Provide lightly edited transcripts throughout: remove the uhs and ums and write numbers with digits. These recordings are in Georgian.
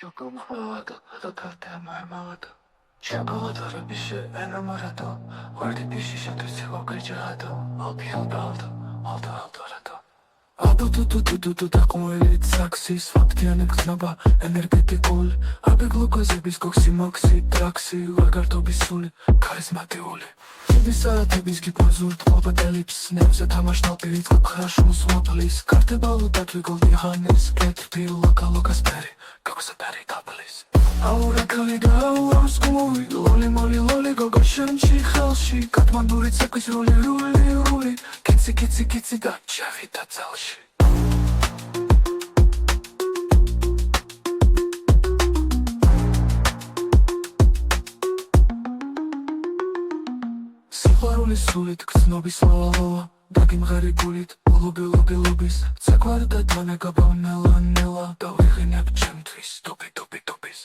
Şokolada marmalada. Şokolada bir şey enamorado. Vardı bir şişe de sevokacado. Aldı arado. Adu da como elit saxi. Svatkianek znaba energetikul. Abi glukозебის koksi moksi traksi. Lagarto bisuli, karizmatiuli. Bis gipozult ყოფადელებს ნებზე თამაშნალ პირიწყო ხრაშულს მოფლის კარტებალო დათვიგოლდი ხანის კეთრი ლოკასპერი გოგოსაფერი დაბლის აურა კალიდა აურს კუმოვი ლოლი გოგო შენში ხელში კათმანდური ცეკვის რული კიცი და ჩავიდა ძალში Სიყვარულის სულით გრძნობის ლალალა დაგიმღერი გულით ლობის ცეკვარდა დანაგაბა ნელა და ვიღინებ ჩემთვის ტოპის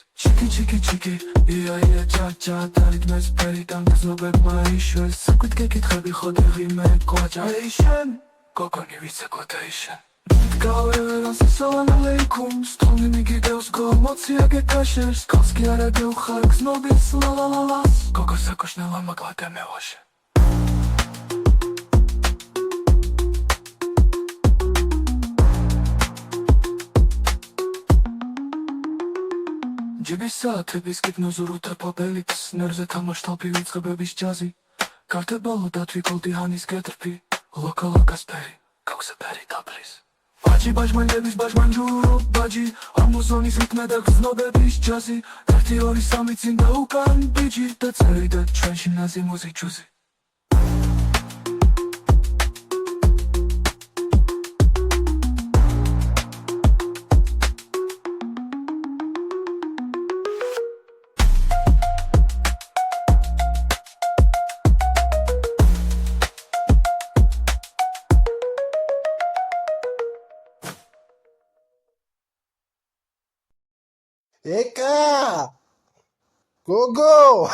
ჩიკი ია ჭაჭა დარიდმეს ფერიდან გზნობებმა იშვეს საკვით გეკითხები ხოდი ღიმე კვაჭაიშენ გოგონი ვიცე კვაჭაიშენ გავერას სალამ ალეიკუმ სტონი მიგიდევს გომოცია გეკაშერს კალს კი არა გევხარ გზნობის ლალალას გოგო საკოშნელა მაკლატე მევაშე ჯიბის საათების გიგნოზურუთა პაპელიც ნერზე თამაშთალფი ვიწყებების ჯაზი კარტებალო დათვიკოლდი ჰანის კეტრფი ლოკასპერი გოგოსაფერი დაბლის ბაჯი ბაჟმანების ბაჟმანჯურო ბაჯი ამოზონის რიტმე და გზნობების ჯაზი 1-2-3 წინ და უკან ბიჯი და წერი და ჩვენში ნაზი მუზიჩუზი Eka! Gogo!